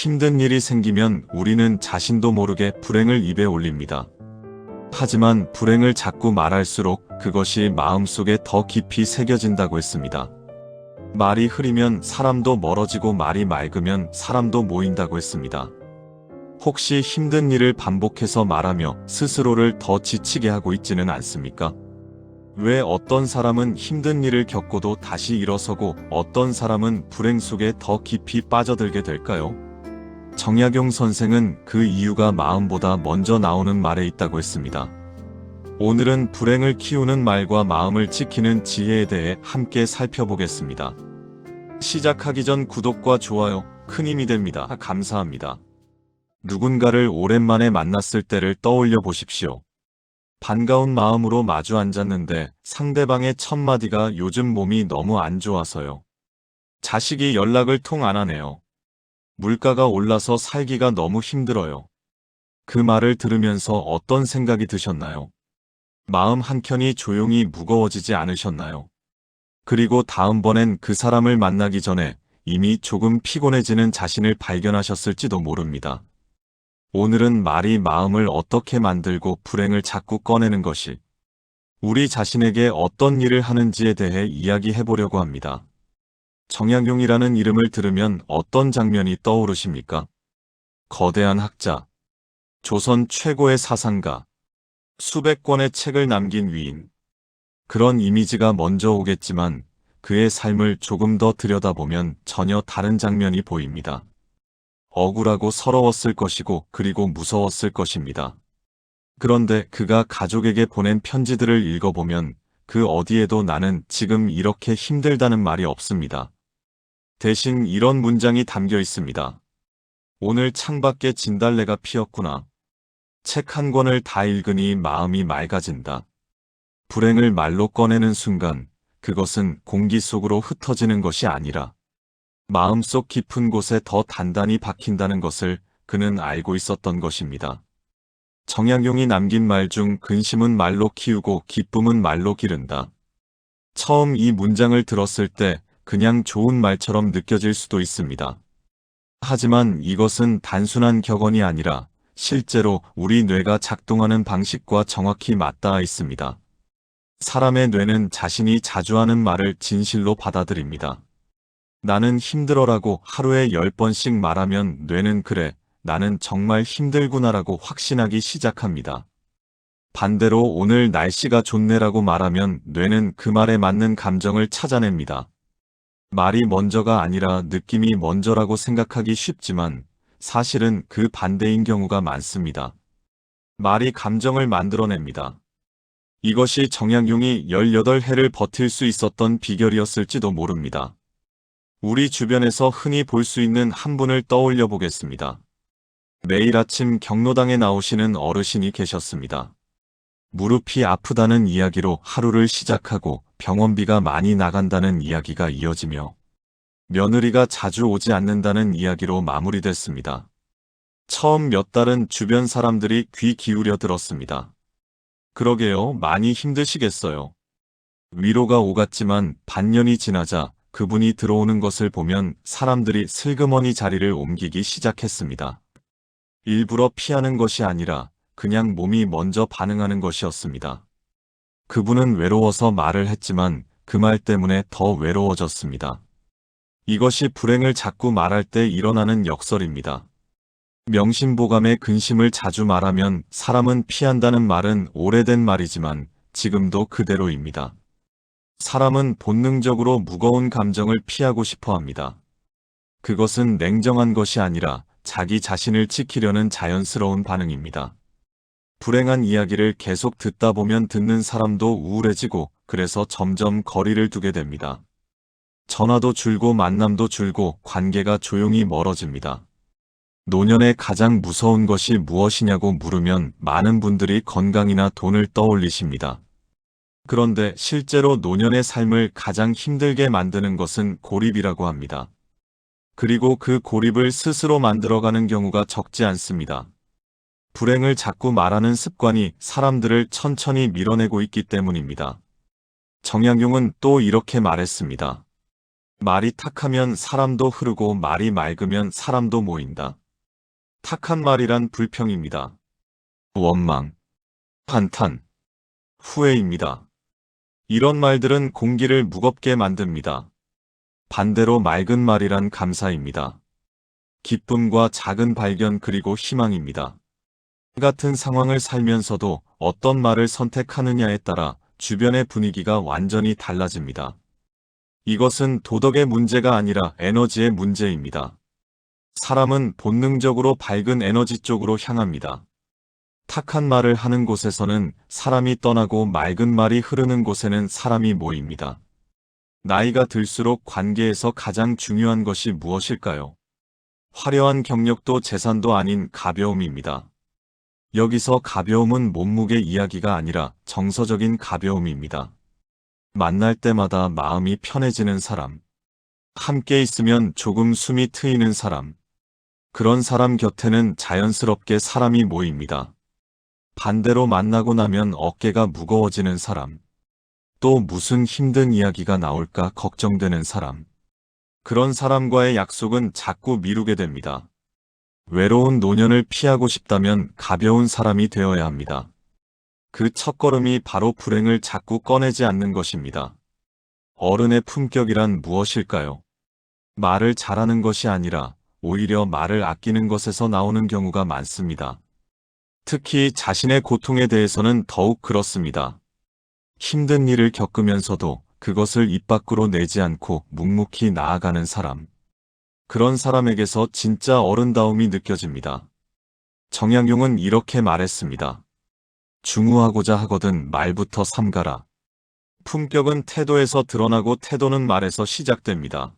힘든 일이 생기면 우리는 자신도 모르게 불행을 입에 올립니다. 하지만 불행을 자꾸 말할수록 그것이 마음속에 더 깊이 새겨진다고 했습니다. 말이 흐리면 사람도 멀어지고 말이 맑으면 사람도 모인다고 했습니다. 혹시 힘든 일을 반복해서 말하며 스스로를 더 지치게 하고 있지는 않습니까? 왜 어떤 사람은 힘든 일을 겪고도 다시 일어서고 어떤 사람은 불행 속에 더 깊이 빠져들게 될까요? 정약용 선생은 그 이유가 마음보다 먼저 나오는 말에 있다고 했습니다. 오늘은 불행을 키우는 말과 마음을 지키는 지혜에 대해 함께 살펴보겠습니다. 시작하기 전 구독과 좋아요 큰 힘이 됩니다. 감사합니다. 누군가를 오랜만에 만났을 때를 떠올려 보십시오. 반가운 마음으로 마주 앉았는데 상대방의 첫마디가 요즘 몸이 너무 안 좋아서요. 자식이 연락을 통 안 하네요. 물가가 올라서 살기가 너무 힘들어요. 그 말을 들으면서 어떤 생각이 드셨나요? 마음 한켠이 조용히 무거워지지 않으셨나요? 그리고 다음번엔 그 사람을 만나기 전에 이미 조금 피곤해지는 자신을 발견하셨을지도 모릅니다. 오늘은 말이 마음을 어떻게 만들고 불행을 자꾸 꺼내는 것이 우리 자신에게 어떤 일을 하는지에 대해 이야기해보려고 합니다. 정약용이라는 이름을 들으면 어떤 장면이 떠오르십니까? 거대한 학자, 조선 최고의 사상가, 수백 권의 책을 남긴 위인. 그런 이미지가 먼저 오겠지만 그의 삶을 조금 더 들여다보면 전혀 다른 장면이 보입니다. 억울하고 서러웠을 것이고 그리고 무서웠을 것입니다. 그런데 그가 가족에게 보낸 편지들을 읽어보면 그 어디에도 나는 지금 이렇게 힘들다는 말이 없습니다. 대신 이런 문장이 담겨 있습니다. 오늘 창밖에 진달래가 피었구나. 책 한 권을 다 읽으니 마음이 맑아진다. 불행을 말로 꺼내는 순간 그것은 공기 속으로 흩어지는 것이 아니라 마음속 깊은 곳에 더 단단히 박힌다는 것을 그는 알고 있었던 것입니다. 정약용이 남긴 말 중 근심은 말로 키우고 기쁨은 말로 기른다. 처음 이 문장을 들었을 때 그냥 좋은 말처럼 느껴질 수도 있습니다. 하지만 이것은 단순한 격언이 아니라 실제로 우리 뇌가 작동하는 방식과 정확히 맞닿아 있습니다. 사람의 뇌는 자신이 자주 하는 말을 진실로 받아들입니다. 나는 힘들어라고 하루에 10번씩 말하면 뇌는 그래, 나는 정말 힘들구나라고 확신하기 시작합니다. 반대로 오늘 날씨가 좋네라고 말하면 뇌는 그 말에 맞는 감정을 찾아냅니다. 말이 먼저가 아니라 느낌이 먼저라고 생각하기 쉽지만 사실은 그 반대인 경우가 많습니다. 말이 감정을 만들어냅니다. 이것이 정약용이 18해를 버틸 수 있었던 비결이었을지도 모릅니다. 우리 주변에서 흔히 볼 수 있는 한 분을 떠올려 보겠습니다. 매일 아침 경로당에 나오시는 어르신이 계셨습니다. 무릎이 아프다는 이야기로 하루를 시작하고 병원비가 많이 나간다는 이야기가 이어지며 며느리가 자주 오지 않는다는 이야기로 마무리됐습니다. 처음 몇 달은 주변 사람들이 귀 기울여 들었습니다. 그러게요, 많이 힘드시겠어요. 위로가 오갔지만 반년이 지나자 그분이 들어오는 것을 보면 사람들이 슬그머니 자리를 옮기기 시작했습니다. 일부러 피하는 것이 아니라 그냥 몸이 먼저 반응하는 것이었습니다. 그분은 외로워서 말을 했지만 그 말 때문에 더 외로워졌습니다. 이것이 불행을 자꾸 말할 때 일어나는 역설입니다. 명심보감의 근심을 자주 말하면 사람은 피한다는 말은 오래된 말이지만 지금도 그대로입니다. 사람은 본능적으로 무거운 감정을 피하고 싶어 합니다. 그것은 냉정한 것이 아니라 자기 자신을 지키려는 자연스러운 반응입니다. 불행한 이야기를 계속 듣다 보면 듣는 사람도 우울해지고 그래서 점점 거리를 두게 됩니다. 전화도 줄고 만남도 줄고 관계가 조용히 멀어집니다. 노년에 가장 무서운 것이 무엇이냐고 물으면 많은 분들이 건강이나 돈을 떠올리십니다. 그런데 실제로 노년의 삶을 가장 힘들게 만드는 것은 고립이라고 합니다. 그리고 그 고립을 스스로 만들어가는 경우가 적지 않습니다. 불행을 자꾸 말하는 습관이 사람들을 천천히 밀어내고 있기 때문입니다. 정약용은 또 이렇게 말했습니다. 말이 탁하면 사람도 흐르고 말이 맑으면 사람도 모인다. 탁한 말이란 불평입니다. 원망, 한탄, 후회입니다. 이런 말들은 공기를 무겁게 만듭니다. 반대로 맑은 말이란 감사입니다. 기쁨과 작은 발견 그리고 희망입니다. 같은 상황을 살면서도 어떤 말을 선택하느냐에 따라 주변의 분위기가 완전히 달라집니다. 이것은 도덕의 문제가 아니라 에너지의 문제입니다. 사람은 본능적으로 밝은 에너지 쪽으로 향합니다. 탁한 말을 하는 곳에서는 사람이 떠나고 맑은 말이 흐르는 곳에는 사람이 모입니다. 나이가 들수록 관계에서 가장 중요한 것이 무엇일까요? 화려한 경력도 재산도 아닌 가벼움입니다. 여기서 가벼움은 몸무게 이야기가 아니라 정서적인 가벼움입니다. 만날 때마다 마음이 편해지는 사람. 함께 있으면 조금 숨이 트이는 사람. 그런 사람 곁에는 자연스럽게 사람이 모입니다. 반대로 만나고 나면 어깨가 무거워지는 사람. 또 무슨 힘든 이야기가 나올까 걱정되는 사람. 그런 사람과의 약속은 자꾸 미루게 됩니다. 외로운 노년을 피하고 싶다면 가벼운 사람이 되어야 합니다. 그 첫걸음이 바로 불행을 자꾸 꺼내지 않는 것입니다. 어른의 품격이란 무엇일까요? 말을 잘하는 것이 아니라 오히려 말을 아끼는 것에서 나오는 경우가 많습니다. 특히 자신의 고통에 대해서는 더욱 그렇습니다. 힘든 일을 겪으면서도 그것을 입 밖으로 내지 않고 묵묵히 나아가는 사람. 그런 사람에게서 진짜 어른다움이 느껴집니다. 정약용은 이렇게 말했습니다. 중후하고자 하거든 말부터 삼가라. 품격은 태도에서 드러나고 태도는 말에서 시작됩니다.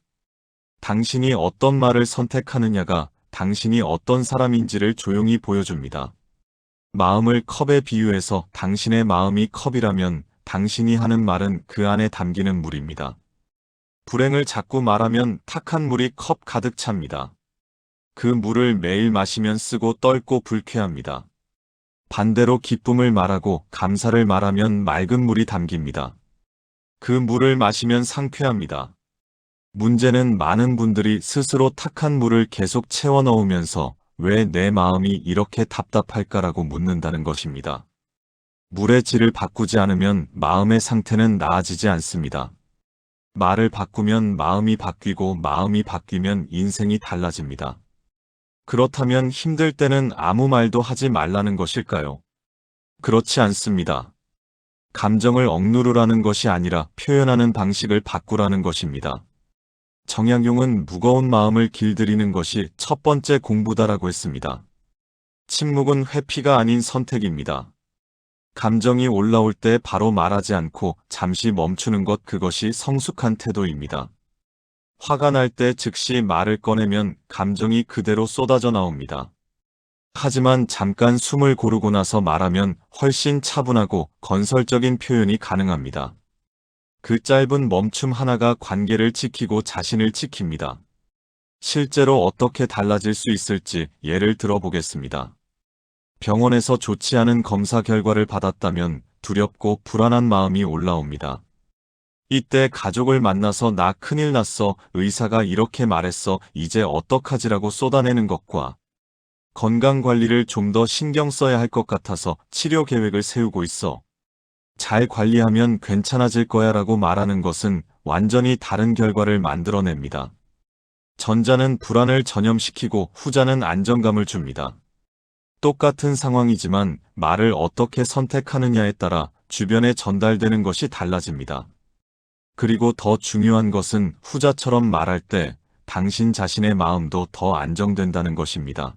당신이 어떤 말을 선택하느냐가 당신이 어떤 사람인지를 조용히 보여줍니다. 마음을 컵에 비유해서 당신의 마음이 컵이라면 당신이 하는 말은 그 안에 담기는 물입니다. 불행을 자꾸 말하면 탁한 물이 컵 가득 찹니다. 그 물을 매일 마시면 쓰고 떫고 불쾌합니다. 반대로 기쁨을 말하고 감사를 말하면 맑은 물이 담깁니다. 그 물을 마시면 상쾌합니다. 문제는 많은 분들이 스스로 탁한 물을 계속 채워 넣으면서 왜 내 마음이 이렇게 답답할까라고 묻는다는 것입니다. 물의 질을 바꾸지 않으면 마음의 상태는 나아지지 않습니다. 말을 바꾸면 마음이 바뀌고 마음이 바뀌면 인생이 달라집니다. 그렇다면 힘들 때는 아무 말도 하지 말라는 것일까요? 그렇지 않습니다. 감정을 억누르라는 것이 아니라 표현하는 방식을 바꾸라는 것입니다. 정약용은 무거운 마음을 길들이는 것이 첫 번째 공부다라고 했습니다. 침묵은 회피가 아닌 선택입니다. 감정이 올라올 때 바로 말하지 않고 잠시 멈추는 것, 그것이 성숙한 태도입니다. 화가 날 때 즉시 말을 꺼내면 감정이 그대로 쏟아져 나옵니다. 하지만 잠깐 숨을 고르고 나서 말하면 훨씬 차분하고 건설적인 표현이 가능합니다. 그 짧은 멈춤 하나가 관계를 지키고 자신을 지킵니다. 실제로 어떻게 달라질 수 있을지 예를 들어보겠습니다. 병원에서 좋지 않은 검사 결과를 받았다면 두렵고 불안한 마음이 올라옵니다. 이때 가족을 만나서 나 큰일 났어, 의사가 이렇게 말했어, 이제 어떡하지라고 쏟아내는 것과 건강관리를 좀 더 신경 써야 할 것 같아서 치료 계획을 세우고 있어. 잘 관리하면 괜찮아질 거야 라고 말하는 것은 완전히 다른 결과를 만들어냅니다. 전자는 불안을 전염시키고 후자는 안정감을 줍니다. 똑같은 상황이지만 말을 어떻게 선택하느냐에 따라 주변에 전달되는 것이 달라집니다. 그리고 더 중요한 것은 후자처럼 말할 때 당신 자신의 마음도 더 안정된다는 것입니다.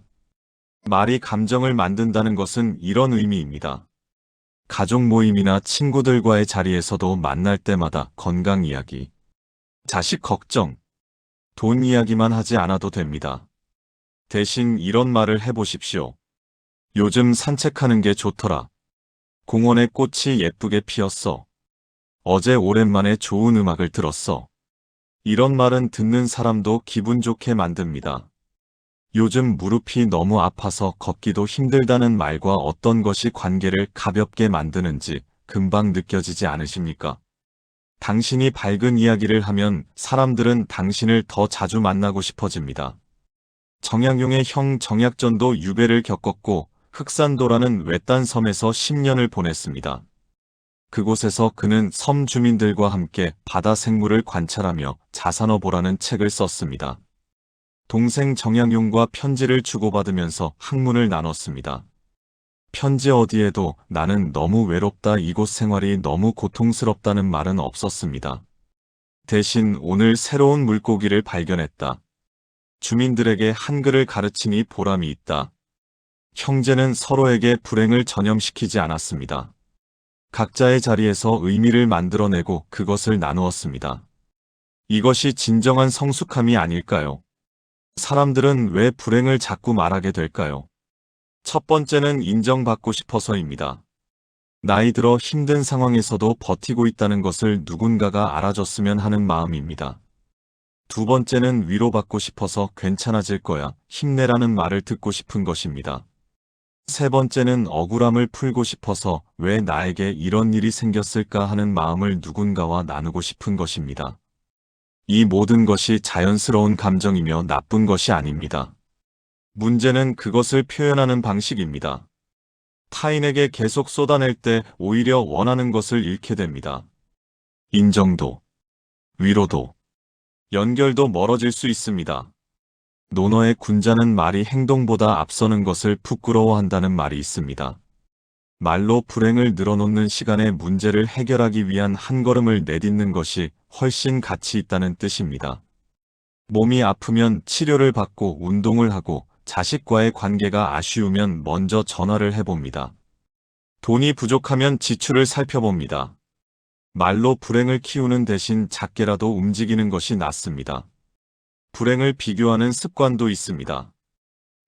말이 감정을 만든다는 것은 이런 의미입니다. 가족 모임이나 친구들과의 자리에서도 만날 때마다 건강 이야기, 자식 걱정, 돈 이야기만 하지 않아도 됩니다. 대신 이런 말을 해보십시오. 요즘 산책하는 게 좋더라. 공원에 꽃이 예쁘게 피었어. 어제 오랜만에 좋은 음악을 들었어. 이런 말은 듣는 사람도 기분 좋게 만듭니다. 요즘 무릎이 너무 아파서 걷기도 힘들다는 말과 어떤 것이 관계를 가볍게 만드는지 금방 느껴지지 않으십니까? 당신이 밝은 이야기를 하면 사람들은 당신을 더 자주 만나고 싶어집니다. 정약용의 형 정약전도 유배를 겪었고 흑산도라는 외딴 섬에서 10년을 보냈습니다. 그곳에서 그는 섬 주민들과 함께 바다 생물을 관찰하며 자산어보라는 책을 썼습니다. 동생 정약용과 편지를 주고받으면서 학문을 나눴습니다. 편지 어디에도 나는 너무 외롭다, 이곳 생활이 너무 고통스럽다는 말은 없었습니다. 대신 오늘 새로운 물고기를 발견했다. 주민들에게 한글을 가르치니 보람이 있다. 형제는 서로에게 불행을 전염시키지 않았습니다. 각자의 자리에서 의미를 만들어내고 그것을 나누었습니다. 이것이 진정한 성숙함이 아닐까요? 사람들은 왜 불행을 자꾸 말하게 될까요? 첫 번째는 인정받고 싶어서입니다. 나이 들어 힘든 상황에서도 버티고 있다는 것을 누군가가 알아줬으면 하는 마음입니다. 두 번째는 위로받고 싶어서 괜찮아질 거야, 힘내라는 말을 듣고 싶은 것입니다. 세 번째는 억울함을 풀고 싶어서 왜 나에게 이런 일이 생겼을까 하는 마음을 누군가와 나누고 싶은 것입니다. 이 모든 것이 자연스러운 감정이며 나쁜 것이 아닙니다. 문제는 그것을 표현하는 방식입니다. 타인에게 계속 쏟아낼 때 오히려 원하는 것을 잃게 됩니다. 인정도, 위로도, 연결도 멀어질 수 있습니다. 논어의 군자는 말이 행동보다 앞서는 것을 부끄러워한다는 말이 있습니다. 말로 불행을 늘어놓는 시간에 문제를 해결하기 위한 한 걸음을 내딛는 것이 훨씬 가치 있다는 뜻입니다. 몸이 아프면 치료를 받고 운동을 하고 자식과의 관계가 아쉬우면 먼저 전화를 해봅니다. 돈이 부족하면 지출을 살펴봅니다. 말로 불행을 키우는 대신 작게라도 움직이는 것이 낫습니다. 불행을 비교하는 습관도 있습니다.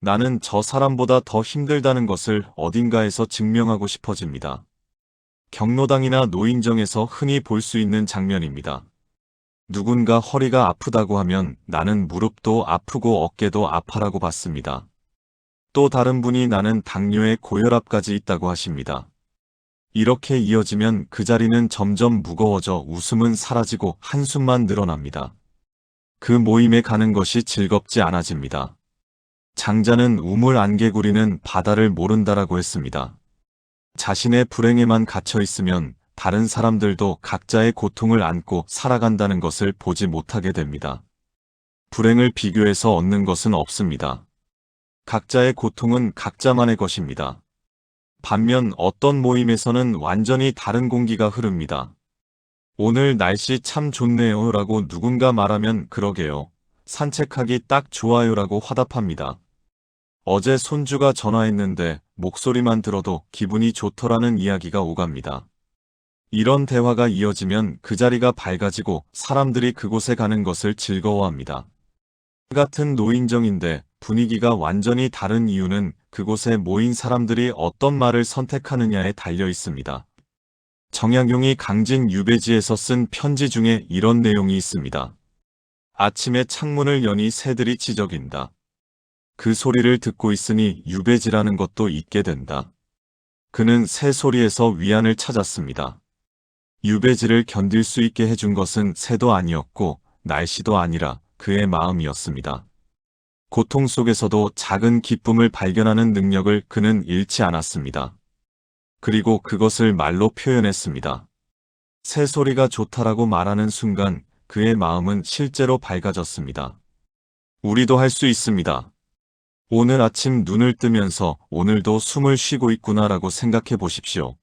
나는 저 사람보다 더 힘들다는 것을 어딘가에서 증명하고 싶어집니다. 경로당이나 노인정에서 흔히 볼 수 있는 장면입니다. 누군가 허리가 아프다고 하면 나는 무릎도 아프고 어깨도 아파라고 받습니다. 또 다른 분이 나는 당뇨에 고혈압까지 있다고 하십니다. 이렇게 이어지면 그 자리는 점점 무거워져 웃음은 사라지고 한숨만 늘어납니다. 그 모임에 가는 것이 즐겁지 않아집니다. 장자는 우물 안개구리는 바다를 모른다라고 했습니다. 자신의 불행에만 갇혀 있으면 다른 사람들도 각자의 고통을 안고 살아간다는 것을 보지 못하게 됩니다. 불행을 비교해서 얻는 것은 없습니다. 각자의 고통은 각자만의 것입니다. 반면 어떤 모임에서는 완전히 다른 공기가 흐릅니다. 오늘 날씨 참 좋네요 라고 누군가 말하면 그러게요. 산책하기 딱 좋아요라고 화답합니다. 어제 손주가 전화했는데 목소리만 들어도 기분이 좋더라는 이야기가 오갑니다. 이런 대화가 이어지면 그 자리가 밝아지고 사람들이 그곳에 가는 것을 즐거워합니다. 같은 노인정인데 분위기가 완전히 다른 이유는 그곳에 모인 사람들이 어떤 말을 선택하느냐에 달려 있습니다. 정약용이 강진 유배지에서 쓴 편지 중에 이런 내용이 있습니다. 아침에 창문을 여니 새들이 지저긴다. 그 소리를 듣고 있으니 유배지라는 것도 잊게 된다. 그는 새 소리에서 위안을 찾았습니다. 유배지를 견딜 수 있게 해준 것은 새도 아니었고 날씨도 아니라 그의 마음이었습니다. 고통 속에서도 작은 기쁨을 발견하는 능력을 그는 잃지 않았습니다. 그리고 그것을 말로 표현했습니다. 새 소리가 좋다라고 말하는 순간 그의 마음은 실제로 밝아졌습니다. 우리도 할 수 있습니다. 오늘 아침 눈을 뜨면서 오늘도 숨을 쉬고 있구나라고 생각해 보십시오.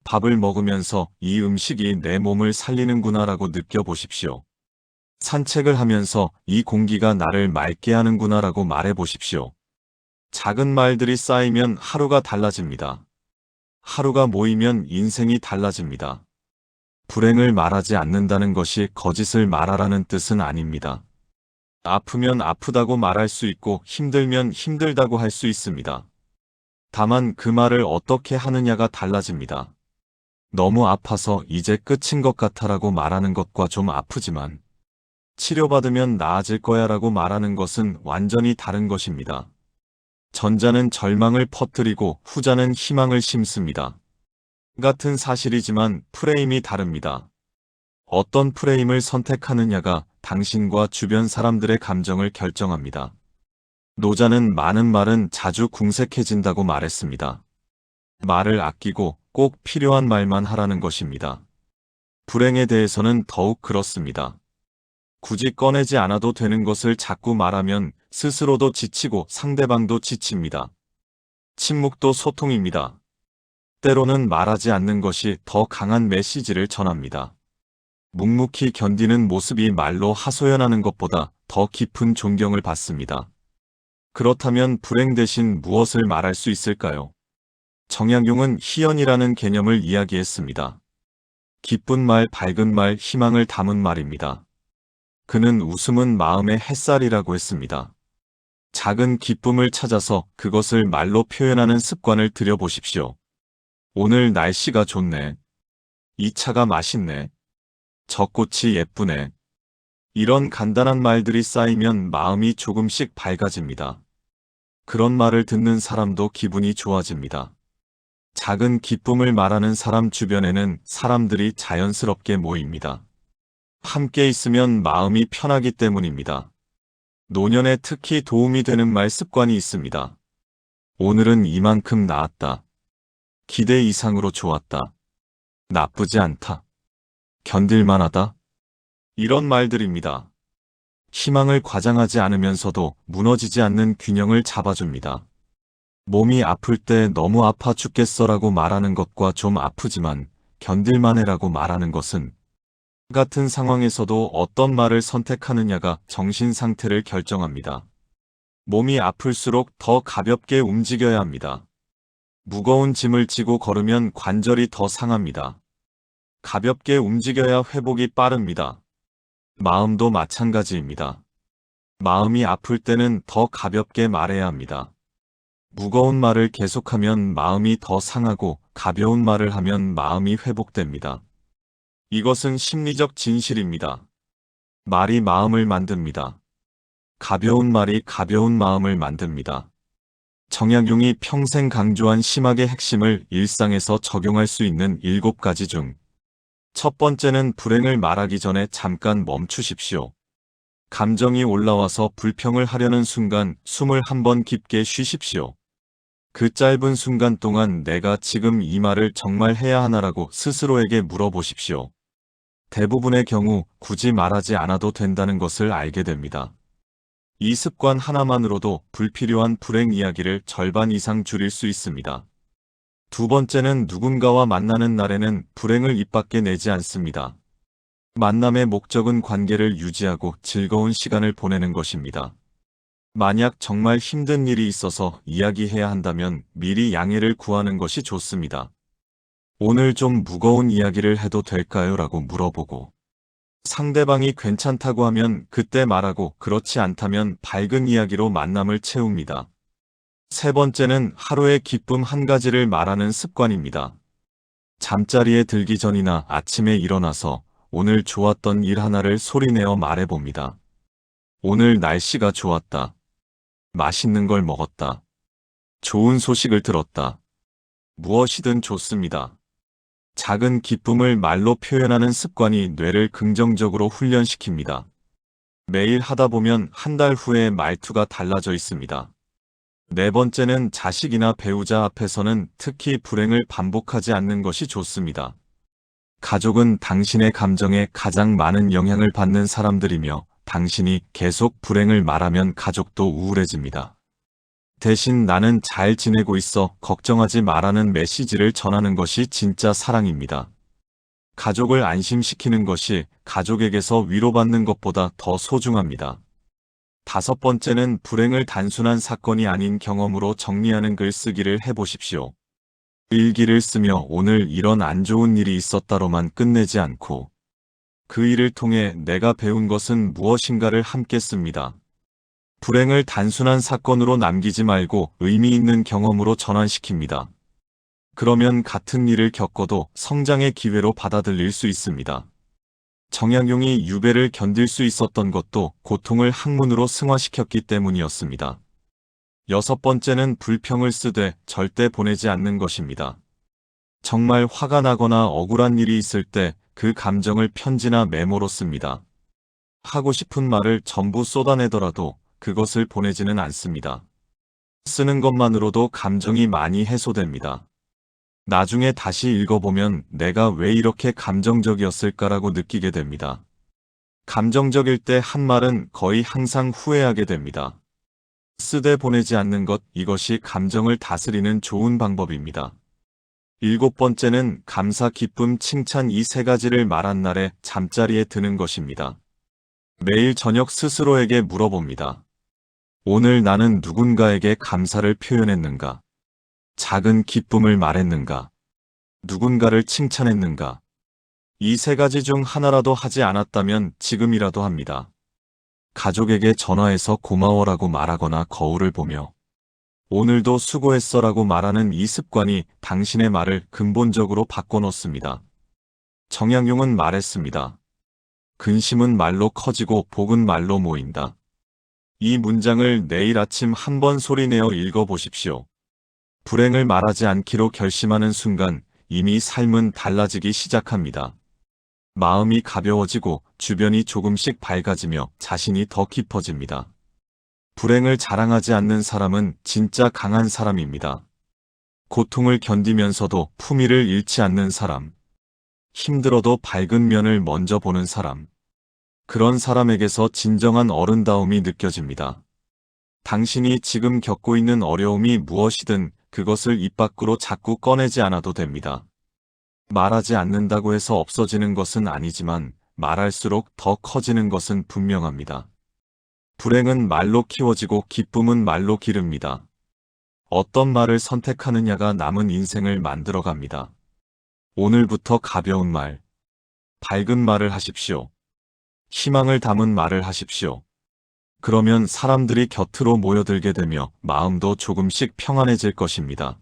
밥을 먹으면서 이 음식이 내 몸을 살리는구나라고 느껴보십시오. 산책을 하면서 이 공기가 나를 맑게 하는구나라고 말해 보십시오. 작은 말들이 쌓이면 하루가 달라집니다. 하루가 모이면 인생이 달라집니다. 불행을 말하지 않는다는 것이 거짓을 말하라는 뜻은 아닙니다. 아프면 아프다고 말할 수 있고 힘들면 힘들다고 할 수 있습니다. 다만 그 말을 어떻게 하느냐가 달라집니다. 너무 아파서 이제 끝인 것 같아라고 말하는 것과 좀 아프지만 치료받으면 나아질 거야 라고 말하는 것은 완전히 다른 것입니다. 전자는 절망을 퍼뜨리고 후자는 희망을 심습니다. 같은 사실이지만 프레임이 다릅니다. 어떤 프레임을 선택하느냐가 당신과 주변 사람들의 감정을 결정합니다. 노자는 많은 말은 자주 궁색해진다고 말했습니다. 말을 아끼고 꼭 필요한 말만 하라는 것입니다. 불행에 대해서는 더욱 그렇습니다. 굳이 꺼내지 않아도 되는 것을 자꾸 말하면 스스로도 지치고 상대방도 지칩니다. 침묵도 소통입니다. 때로는 말하지 않는 것이 더 강한 메시지를 전합니다. 묵묵히 견디는 모습이 말로 하소연하는 것보다 더 깊은 존경을 받습니다. 그렇다면 불행 대신 무엇을 말할 수 있을까요? 정약용은 희연이라는 개념을 이야기했습니다. 기쁜 말, 밝은 말, 희망을 담은 말입니다. 그는 웃음은 마음의 햇살이라고 했습니다. 작은 기쁨을 찾아서 그것을 말로 표현하는 습관을 들여보십시오. 오늘 날씨가 좋네. 이 차가 맛있네. 저 꽃이 예쁘네. 이런 간단한 말들이 쌓이면 마음이 조금씩 밝아집니다. 그런 말을 듣는 사람도 기분이 좋아집니다. 작은 기쁨을 말하는 사람 주변에는 사람들이 자연스럽게 모입니다. 함께 있으면 마음이 편하기 때문입니다. 노년에 특히 도움이 되는 말 습관이 있습니다. 오늘은 이만큼 나았다. 기대 이상으로 좋았다. 나쁘지 않다. 견딜만하다. 이런 말들입니다. 희망을 과장하지 않으면서도 무너지지 않는 균형을 잡아줍니다. 몸이 아플 때 너무 아파 죽겠어라고 말하는 것과 좀 아프지만 견딜만해라고 말하는 것은 같은 상황에서도 어떤 말을 선택하느냐가 정신 상태를 결정합니다. 몸이 아플수록 더 가볍게 움직여야 합니다. 무거운 짐을 지고 걸으면 관절이 더 상합니다. 가볍게 움직여야 회복이 빠릅니다. 마음도 마찬가지입니다. 마음이 아플 때는 더 가볍게 말해야 합니다. 무거운 말을 계속하면 마음이 더 상하고 가벼운 말을 하면 마음이 회복됩니다. 이것은 심리적 진실입니다. 말이 마음을 만듭니다. 가벼운 말이 가벼운 마음을 만듭니다. 정약용이 평생 강조한 심학의 핵심을 일상에서 적용할 수 있는 7가지 중 첫 번째는 불행을 말하기 전에 잠깐 멈추십시오. 감정이 올라와서 불평을 하려는 순간 숨을 한번 깊게 쉬십시오. 그 짧은 순간 동안 내가 지금 이 말을 정말 해야 하나라고 스스로에게 물어보십시오. 대부분의 경우 굳이 말하지 않아도 된다는 것을 알게 됩니다. 이 습관 하나만으로도 불필요한 불행 이야기를 절반 이상 줄일 수 있습니다. 두 번째는 누군가와 만나는 날에는 불행을 입 밖에 내지 않습니다. 만남의 목적은 관계를 유지하고 즐거운 시간을 보내는 것입니다. 만약 정말 힘든 일이 있어서 이야기해야 한다면 미리 양해를 구하는 것이 좋습니다. 오늘 좀 무거운 이야기를 해도 될까요? 라고 물어보고 상대방이 괜찮다고 하면 그때 말하고 그렇지 않다면 밝은 이야기로 만남을 채웁니다. 세 번째는 하루의 기쁨 한 가지를 말하는 습관입니다. 잠자리에 들기 전이나 아침에 일어나서 오늘 좋았던 일 하나를 소리내어 말해봅니다. 오늘 날씨가 좋았다. 맛있는 걸 먹었다. 좋은 소식을 들었다. 무엇이든 좋습니다. 작은 기쁨을 말로 표현하는 습관이 뇌를 긍정적으로 훈련시킵니다. 매일 하다 보면 한 달 후에 말투가 달라져 있습니다. 네 번째는 자식이나 배우자 앞에서는 특히 불행을 반복하지 않는 것이 좋습니다. 가족은 당신의 감정에 가장 많은 영향을 받는 사람들이며 당신이 계속 불행을 말하면 가족도 우울해집니다. 대신 나는 잘 지내고 있어 걱정하지 마라는 메시지를 전하는 것이 진짜 사랑입니다. 가족을 안심시키는 것이 가족에게서 위로받는 것보다 더 소중합니다. 다섯 번째는 불행을 단순한 사건이 아닌 경험으로 정리하는 글쓰기를 해보십시오. 일기를 쓰며 오늘 이런 안 좋은 일이 있었다로만 끝내지 않고 그 일을 통해 내가 배운 것은 무엇인가를 함께 씁니다. 불행을 단순한 사건으로 남기지 말고 의미 있는 경험으로 전환시킵니다. 그러면 같은 일을 겪어도 성장의 기회로 받아들일 수 있습니다. 정약용이 유배를 견딜 수 있었던 것도 고통을 학문으로 승화시켰기 때문이었습니다. 여섯 번째는 불평을 쓰되 절대 보내지 않는 것입니다. 정말 화가 나거나 억울한 일이 있을 때 그 감정을 편지나 메모로 씁니다. 하고 싶은 말을 전부 쏟아내더라도 그것을 보내지는 않습니다. 쓰는 것만으로도 감정이 많이 해소됩니다. 나중에 다시 읽어보면 내가 왜 이렇게 감정적이었을까라고 느끼게 됩니다. 감정적일 때 한 말은 거의 항상 후회하게 됩니다. 쓰되 보내지 않는 것, 이것이 감정을 다스리는 좋은 방법입니다. 7번째는 감사, 기쁨, 칭찬, 이 세 가지를 말한 날에 잠자리에 드는 것입니다. 매일 저녁 스스로에게 물어봅니다. 오늘 나는 누군가에게 감사를 표현했는가? 작은 기쁨을 말했는가? 누군가를 칭찬했는가? 이 세 가지 중 하나라도 하지 않았다면 지금이라도 합니다. 가족에게 전화해서 고마워라고 말하거나 거울을 보며 오늘도 수고했어라고 말하는 이 습관이 당신의 말을 근본적으로 바꿔놓습니다. 정약용은 말했습니다. 근심은 말로 커지고 복은 말로 모인다. 이 문장을 내일 아침 한번 소리내어 읽어보십시오. 불행을 말하지 않기로 결심하는 순간 이미 삶은 달라지기 시작합니다. 마음이 가벼워지고 주변이 조금씩 밝아지며 자신이 더 깊어집니다. 불행을 자랑하지 않는 사람은 진짜 강한 사람입니다. 고통을 견디면서도 품위를 잃지 않는 사람. 힘들어도 밝은 면을 먼저 보는 사람. 그런 사람에게서 진정한 어른다움이 느껴집니다. 당신이 지금 겪고 있는 어려움이 무엇이든 그것을 입 밖으로 자꾸 꺼내지 않아도 됩니다. 말하지 않는다고 해서 없어지는 것은 아니지만 말할수록 더 커지는 것은 분명합니다. 불행은 말로 키워지고 기쁨은 말로 기릅니다. 어떤 말을 선택하느냐가 남은 인생을 만들어갑니다. 오늘부터 가벼운 말, 밝은 말을 하십시오. 희망을 담은 말을 하십시오. 그러면 사람들이 곁으로 모여들게 되며 마음도 조금씩 평안해질 것입니다.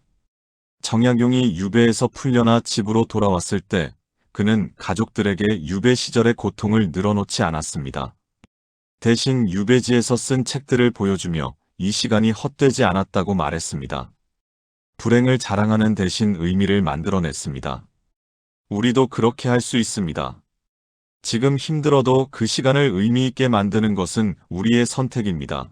정약용이 유배에서 풀려나 집으로 돌아왔을 때 그는 가족들에게 유배 시절의 고통을 늘어놓지 않았습니다. 대신 유배지에서 쓴 책들을 보여주며 이 시간이 헛되지 않았다고 말했습니다. 불행을 자랑하는 대신 의미를 만들어냈습니다. 우리도 그렇게 할 수 있습니다. 지금 힘들어도 그 시간을 의미 있게 만드는 것은 우리의 선택입니다.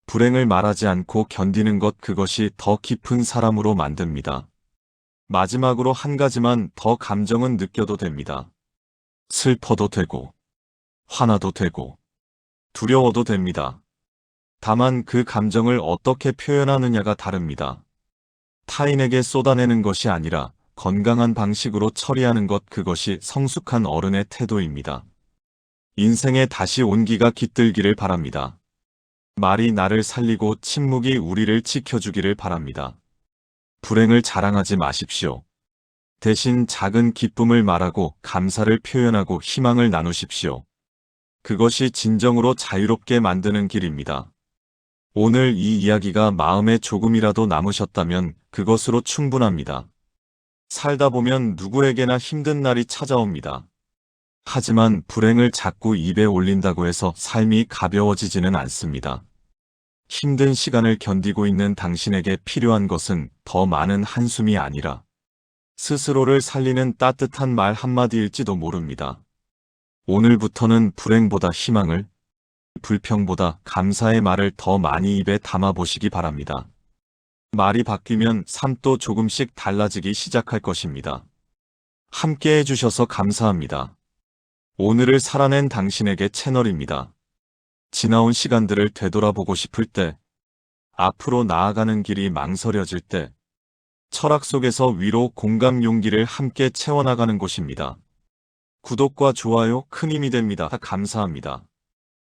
불행을 말하지 않고 견디는 것, 그것이 더 깊은 사람으로 만듭니다. 마지막으로 한 가지만 더, 감정은 느껴도 됩니다. 슬퍼도 되고, 화나도 되고, 두려워도 됩니다. 다만 그 감정을 어떻게 표현하느냐가 다릅니다. 타인에게 쏟아내는 것이 아니라 건강한 방식으로 처리하는 것, 그것이 성숙한 어른의 태도입니다. 인생에 다시 온기가 깃들기를 바랍니다. 말이 나를 살리고 침묵이 우리를 지켜주기를 바랍니다. 불행을 자랑하지 마십시오. 대신 작은 기쁨을 말하고 감사를 표현하고 희망을 나누십시오. 그것이 진정으로 자유롭게 만드는 길입니다. 오늘 이 이야기가 마음에 조금이라도 남으셨다면 그것으로 충분합니다. 살다 보면 누구에게나 힘든 날이 찾아옵니다. 하지만 불행을 자꾸 입에 올린다고 해서 삶이 가벼워지지는 않습니다. 힘든 시간을 견디고 있는 당신에게 필요한 것은 더 많은 한숨이 아니라 스스로를 살리는 따뜻한 말 한마디일지도 모릅니다. 오늘부터는 불행보다 희망을, 불평보다 감사의 말을 더 많이 입에 담아보시기 바랍니다. 말이 바뀌면 삶도 조금씩 달라지기 시작할 것입니다. 함께 해주셔서 감사합니다. 오늘을 살아낸 당신에게 채널입니다. 지나온 시간들을 되돌아보고 싶을 때, 앞으로 나아가는 길이 망설여질 때, 철학 속에서 위로, 공감, 용기를 함께 채워나가는 곳입니다. 구독과 좋아요 큰 힘이 됩니다. 감사합니다.